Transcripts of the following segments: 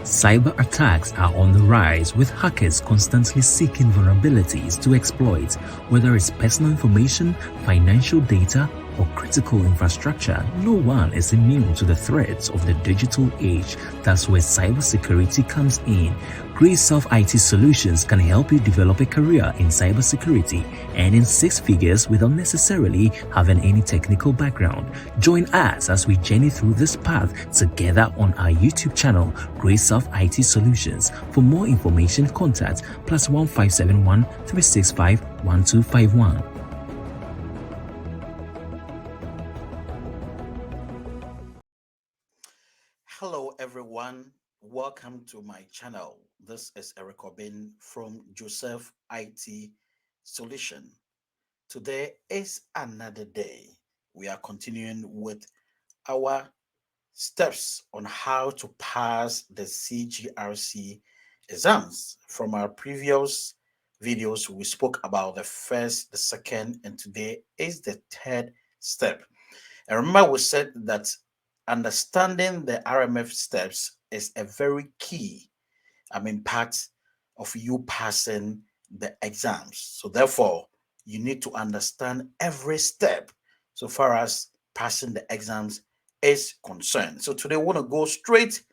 Cyber attacks are on the rise, with hackers constantly seeking vulnerabilities to exploit, whether it's personal information, financial data, or critical infrastructure. No one is immune to the threats of the digital age. That's where cybersecurity comes in. Grayself IT Solutions can help you develop a career in cybersecurity and in six figures without necessarily having any technical background. Join us as we journey through this path together on our YouTube channel, Grayself IT Solutions. For more information, contact +1571 365 1251. Hello everyone, welcome to my channel. This is Eric Obin from Joseph IT Solution. Today is another day. We are continuing with our steps on how to pass the Cgrc exams. From our previous videos, we spoke about the first, the second, and today is the third step. And remember, we said that understanding the RMF steps is a very key, part of you passing the exams. So therefore, you need to understand every step so far as passing the exams is concerned. So today we want to go straight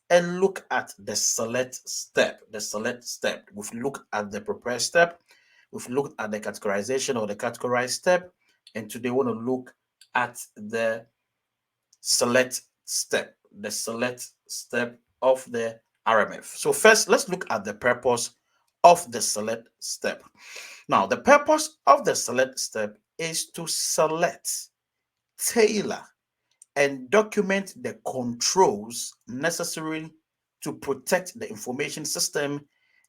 and look at the select step. The select step. We've looked at the prepare step. We've looked at the categorization or the categorize step. And today we want to look at the select step, the select step of the RMF. So first, let's look at the purpose of the select step. Now, the purpose of the select step is to select, tailor, and document the controls necessary to protect the information system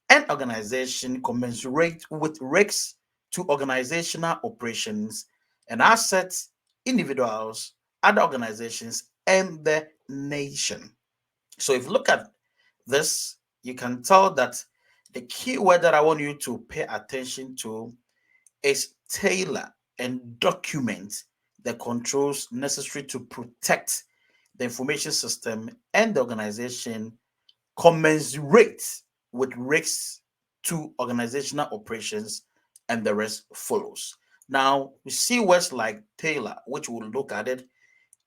and organization commensurate with risks to organizational operations and assets, individuals, other organizations, and the nation. So if you look at this, you can tell that the key word that I want you to pay attention to is tailor and document the controls necessary to protect the information system and the organization commensurate with risks to organizational operations, and the rest follows. Now, we see words like tailor, which we'll look at it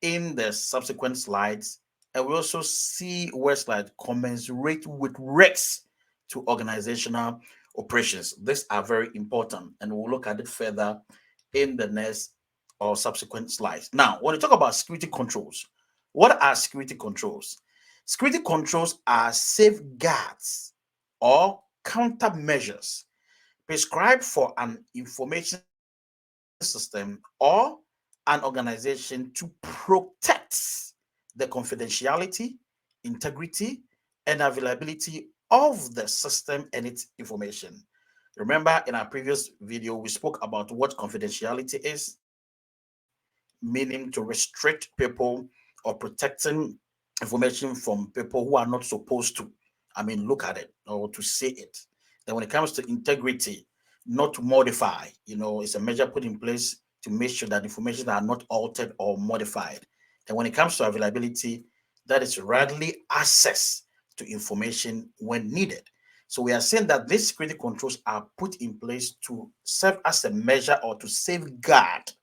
in the subsequent slides, and we also see words like commensurate with risks to organizational operations. These are very important, and we'll look at it further in the next or subsequent slides. Now, when we talk about security controls, what are security controls? Security controls are safeguards or countermeasures prescribed for an information system or an organization to protect the confidentiality, integrity, and availability of the system and its information. Remember, in our previous video, we spoke about what confidentiality is, meaning to restrict people or protecting information from people who are not supposed to, look at it or to say it. Then when it comes to integrity, not to modify, it's a measure put in place to make sure that information are not altered or modified. And when it comes to availability, that is readily access to information when needed. So we are saying that these security controls are put in place to serve as a measure or to safeguard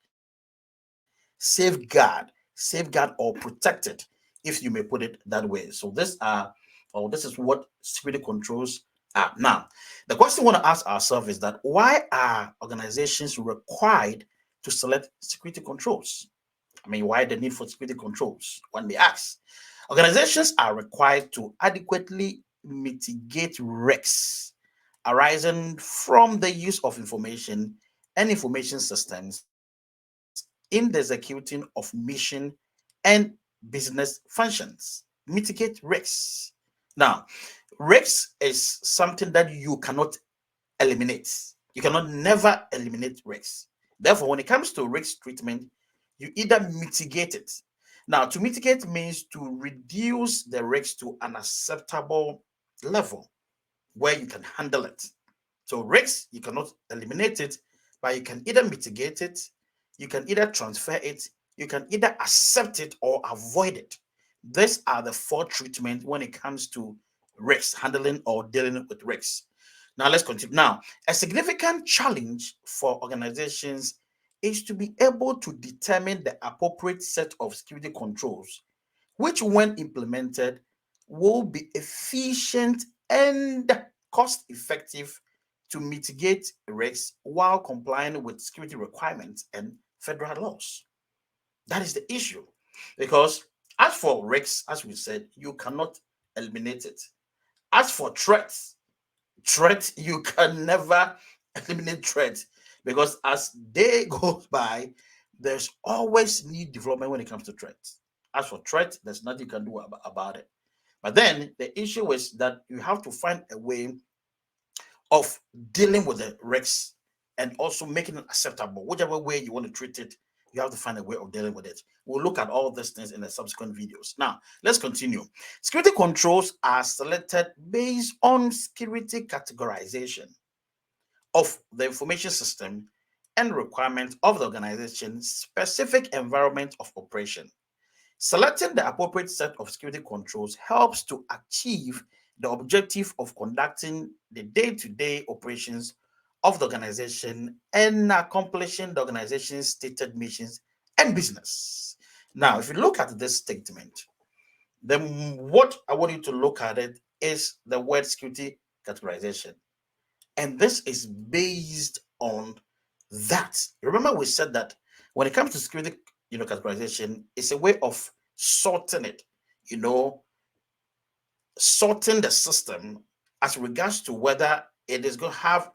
or protect it, if you may put it that way. So this is what security controls are. Now, the question we want to ask ourselves is that why are organizations required to select security controls? Why the need for security controls? One may ask. Organizations are required to adequately mitigate risks arising from the use of information and information systems in the executing of mission and business functions. Mitigate risks. Now, risks is something that you cannot eliminate. You cannot never eliminate risks. Therefore, when it comes to risk treatment, you either mitigate it. Now, to mitigate means to reduce the risk to an acceptable level where you can handle it. So risks, you cannot eliminate it, but you can either mitigate it, you can either transfer it, you can either accept it or avoid it. These are the four treatments when it comes to risks, handling or dealing with risks. Now let's continue. Now, a significant challenge for organizations is to be able to determine the appropriate set of security controls, which when implemented will be efficient and cost effective to mitigate risks while complying with security requirements and federal laws. That is the issue. Because as for risks, as we said, you cannot eliminate it. As for threats, you can never eliminate threats, because as day goes by, there's always new development when it comes to threats. As for threats, there's nothing you can do about it. But then the issue is that you have to find a way of dealing with the risks and also making it acceptable. Whichever way you want to treat it, you have to find a way of dealing with it. We'll look at all these things in the subsequent videos. Now, let's continue. Security controls are selected based on security categorization of the information system and requirements of the organization's specific environment of operation. Selecting the appropriate set of security controls helps to achieve the objective of conducting the day-to-day operations of the organization and accomplishing the organization's stated missions and business. Now, if you look at this statement, then what I want you to look at it is the word security categorization. And this is based on that. Remember, we said that when it comes to security, categorization, it's a way of sorting it, sorting the system as regards to whether it is going to have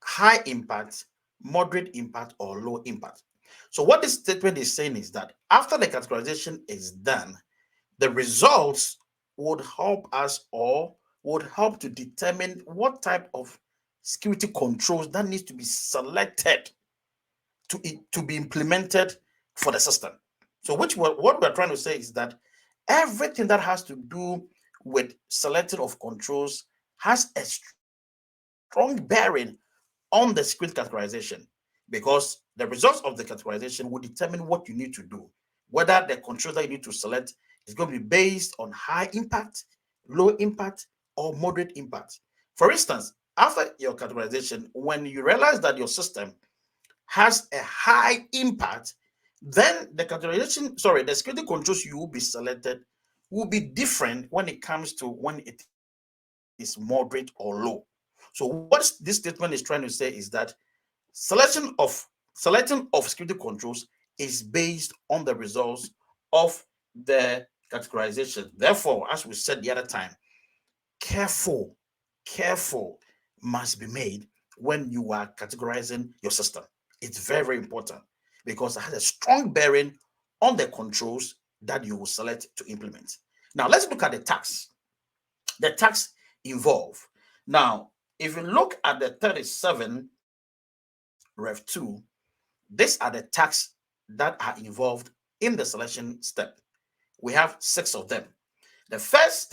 high impact, moderate impact, or low impact. So what this statement is saying is that after the categorization is done, the results would help us, or would help to determine what type of security controls that needs to be selected to be implemented for the system. So what we're trying to say is that everything that has to do with selecting of controls has a strong bearing on the security categorization, because the results of the categorization will determine what you need to do, whether the controls that you need to select is going to be based on high impact, low impact, or moderate impact. For instance, after your categorization, when you realize that your system has a high impact, then the security controls you will be selected will be different when it comes to when it is moderate or low. So what this statement is trying to say is that selecting of security controls is based on the results of the categorization. Therefore, as we said the other time, careful must be made when you are categorizing your system. It's very, very important, because it has a strong bearing on the controls that you will select to implement. Now, let's look at the tax involved. Now, if you look at the 37 Rev 2, these are the tasks that are involved in the selection step. We have 6 of them. The first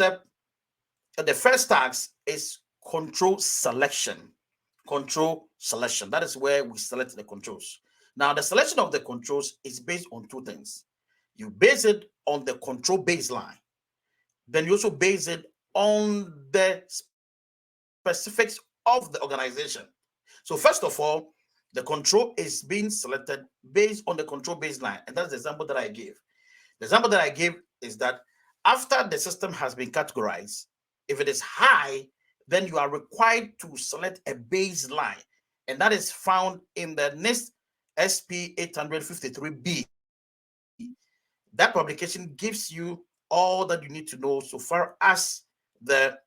task is control selection. Control selection. That is where we select the controls. Now, the selection of the controls is based on 2 things. You base it on the control baseline. Then you also base it on the specifics of the organization. So first of all, the control is being selected based on the control baseline. And that's the example that I gave. The example that I gave is that after the system has been categorized, if it is high, then you are required to select a baseline. And that is found in the NIST SP 853B. That publication gives you all that you need to know so far as the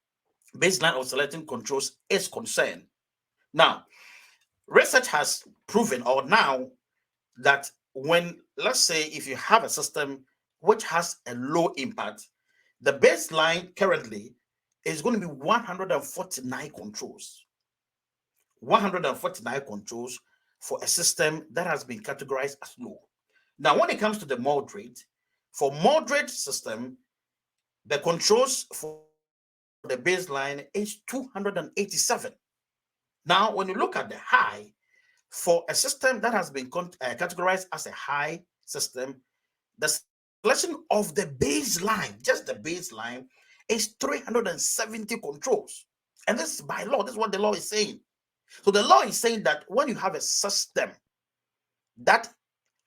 baseline of selecting controls is concerned. Now, research has proven, or now, that when, let's say, if you have a system which has a low impact, the baseline currently is going to be 149 controls. 149 controls for a system that has been categorized as low. Now, when it comes to the moderate, for moderate system, the controls for the baseline is 287. Now, when you look at the high, for a system that has been categorized as a high system, the selection of the baseline, just the baseline, is 370 controls. And this is by law. This is what the law is saying. So the law is saying that when you have a system that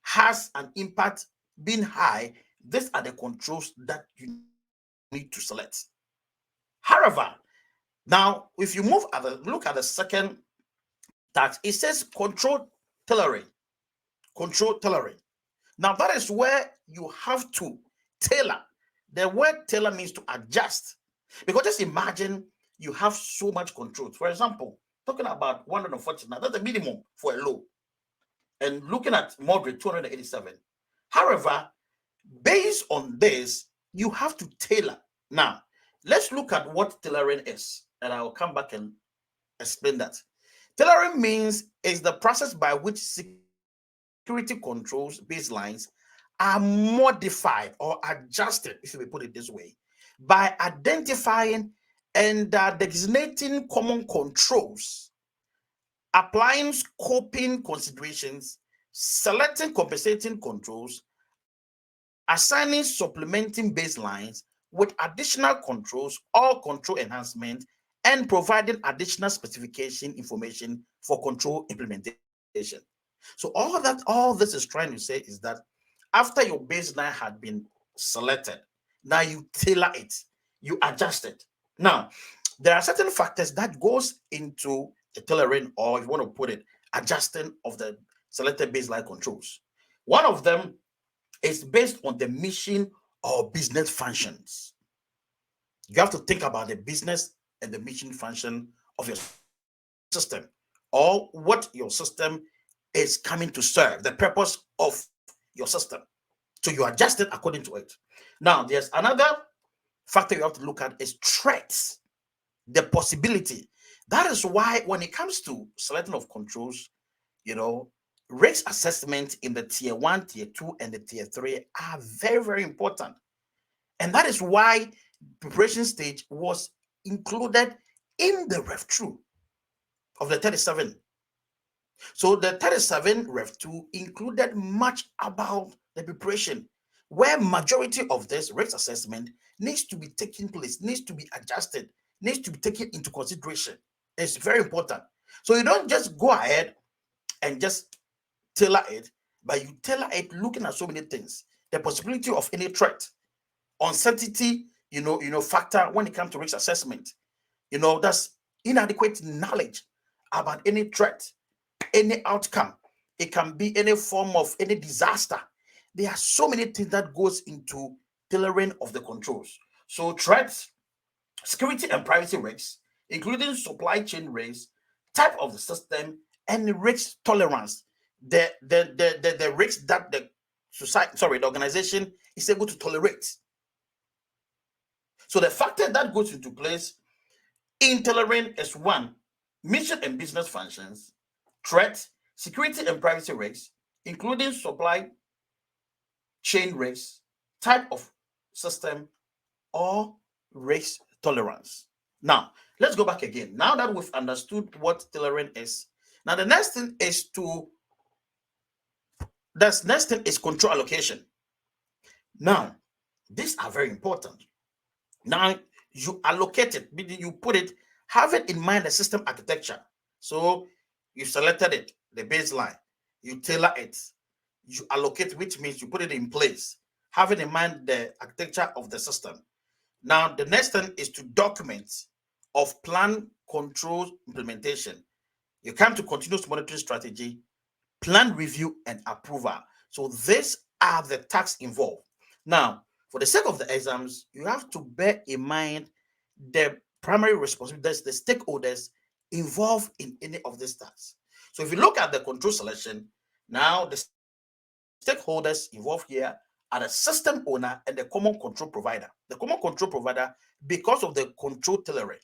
has an impact being high, these are the controls that you need to select. However, now if you look at the second tax, it says control tailoring. Control tailoring. Now that is where you have to tailor. The word tailor means to adjust. Because just imagine you have so much control. For example, talking about 149, that's the minimum for a low. And looking at moderate, 287. However, based on this, you have to tailor. Now, let's look at what tailoring is, and I will come back and explain that. Tailoring means is the process by which security controls baselines are modified or adjusted, if we put it this way, by identifying and designating common controls, applying scoping considerations, selecting compensating controls, assigning supplementing baselines with additional controls or control enhancement, and providing additional specification information for control implementation. So all this is trying to say is that after your baseline had been selected, now you tailor it, you adjust it. Now, there are certain factors that goes into the tailoring, or if you want to put it, adjusting of the selected baseline controls. One of them is based on the mission or business functions. You have to think about the business and the mission function of your system, or what your system is coming to serve, the purpose of your system. So you adjust it according to it. Now, there's another factor you have to look at is threats, the possibility. That is why when it comes to selecting of controls, risk assessment in the tier 1, tier 2, and the tier 3 are very, very important. And that is why preparation stage was included in the Ref 2 of the 37. So the 37 Ref 2 included much about the preparation, where majority of this risk assessment needs to be taking place, needs to be adjusted, needs to be taken into consideration. It's very important. So you don't just go ahead and just tailor it, but you tailor it looking at so many things. The possibility of any threat, uncertainty, factor when it comes to risk assessment. That's inadequate knowledge about any threat, any outcome. It can be any form of any disaster. There are so many things that goes into tailoring of the controls. So threats, security and privacy risks, including supply chain risks, type of the system, and risk tolerance. The risks that the organization is able to tolerate. So the factor that goes into place in tailoring is one, mission and business functions, threat, security and privacy risks, including supply chain risks, type of system, or risk tolerance. Now, let's go back again. Now that we've understood what tailoring is, now the next thing is control allocation. Now, these are very important. Now, you allocate it, meaning you put it, have it in mind the system architecture. So you selected it, the baseline, you tailor it, you allocate, which means you put it in place, having in mind the architecture of the system. Now, the next thing is to document of plan control implementation. You come to continuous monitoring strategy, plan review, and approval. So these are the tasks involved. Now, for the sake of the exams, you have to bear in mind the primary responsibilities, the stakeholders involved in any of these tasks. So if you look at the control selection, now the stakeholders involved here are the system owner and the common control provider. The common control provider, because of the control tailoring,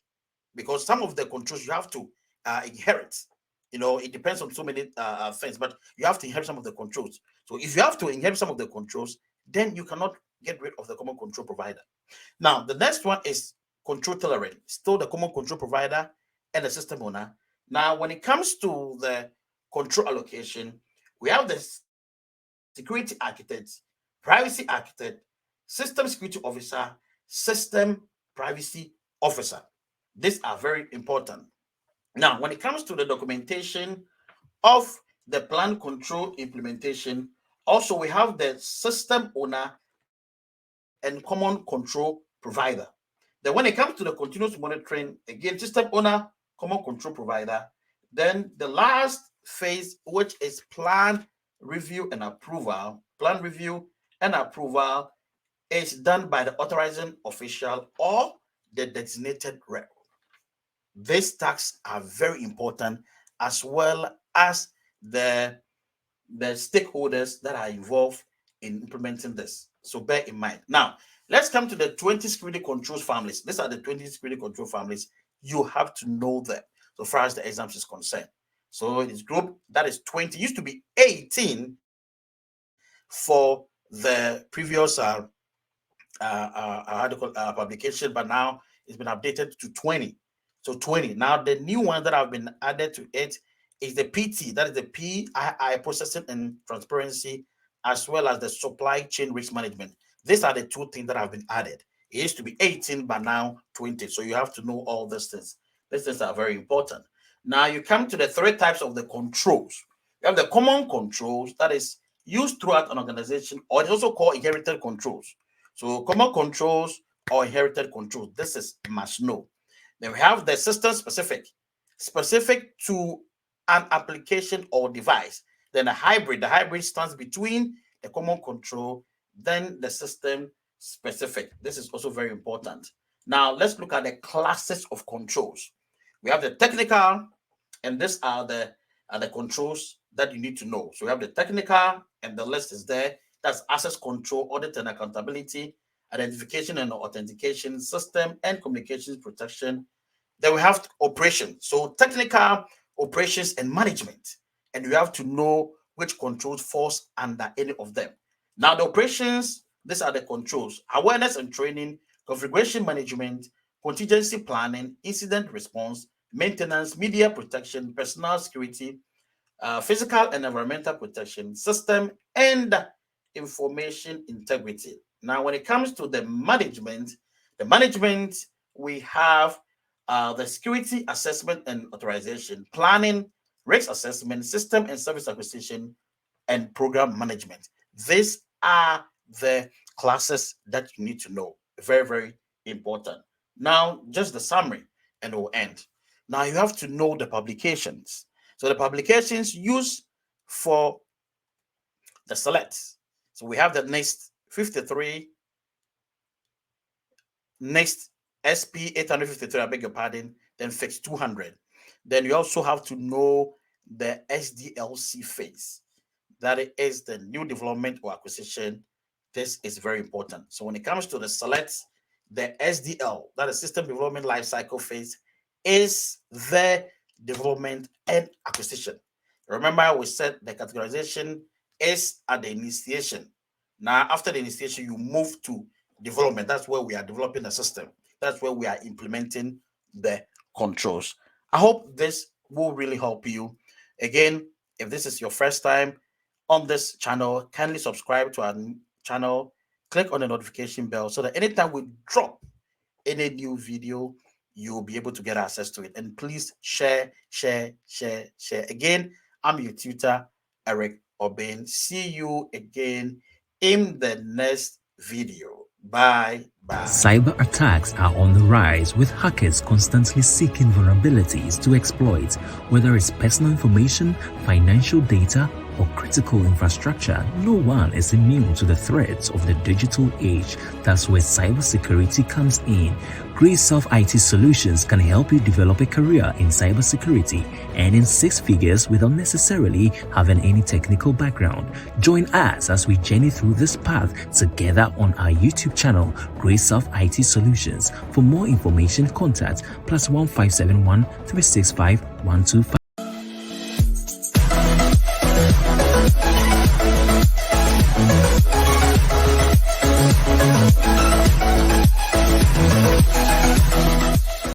because some of the controls you have to inherit. It depends on so many things, but you have to inherit some of the controls. So if you have to inherit some of the controls, then you cannot get rid of the common control provider. Now, the next one is control tailoring, still the common control provider and the system owner. Now, when it comes to the control allocation, we have the security architect, privacy architect, system security officer, system privacy officer. These are very important. Now, when it comes to the documentation of the plan control implementation, also we have the system owner and common control provider. Then when it comes to the continuous monitoring, again, system owner, common control provider. Then the last phase, which is plan review and approval. Plan review and approval is done by the authorizing official or the designated rep. These tasks are very important, as well as the stakeholders that are involved in implementing this. So bear in mind. Now, let's come to the 20 security controls families. These are the 20 security control families. You have to know them so far as the exams is concerned. So in this group, that is 20. It used to be 18 for the previous publication, but now it's been updated to 20. So 20. Now the new one that have been added to it is the PT, that is the PII, processing and transparency, as well as the supply chain risk management. These are the two things that have been added. It used to be 18, but now 20. So you have to know all these things. These things are very important. Now you come to the three types of the controls. You have the common controls that is used throughout an organization, or it's also called inherited controls. So common controls or inherited controls, this is must know. Then we have the system specific to an application or device. Then the hybrid stands between the common control, then the system specific. This is also very important. Now let's look at the classes of controls. We have the technical, and these are the controls that you need to know. So we have the technical, and the list is there. That's access control, audit and accountability, identification and authentication, system and communications protection. Then we have operations. So technical, operations and management. And you have to know which controls falls under any of them. Now the operations, these are the controls: awareness and training, configuration management, contingency planning, incident response, maintenance, media protection, personal security, physical and environmental protection, system and information integrity. Now, when it comes to the management, we have the security assessment and authorization, planning, risk assessment, system and service acquisition, and program management. These are the classes that you need to know. Very, very important. Now, just the summary, and we'll end. Now, you have to know the publications. So the publications used for the selects. So we have the NIST 53, NIST SP 853, I beg your pardon, then FIPS 200. Then you also have to know the SDLC phase. That is the new development or acquisition. This is very important. So when it comes to the selects, the SDL, that is system development lifecycle phase, is the development and acquisition. Remember, we said the categorization is at the initiation. Now, after the initiation, you move to development. That's where we are developing the system. That's where we are implementing the controls. I hope this will really help you. Again, if this is your first time on this channel, kindly subscribe to our channel, click on the notification bell so that anytime we drop any new video, you'll be able to get access to it. And please share. Again, I'm your tutor, Eric Obin. See you again in the next video. Bye. Cyber attacks are on the rise, with hackers constantly seeking vulnerabilities to exploit, whether it's personal information, financial data, or critical infrastructure. No one is immune to the threats of the digital age. That's where cybersecurity comes in. Grace of IT Solutions can help you develop a career in cybersecurity, earning six figures without necessarily having any technical background. Join us as we journey through this path together on our YouTube channel, Grace of IT Solutions. For more information, contact +1571 365 125.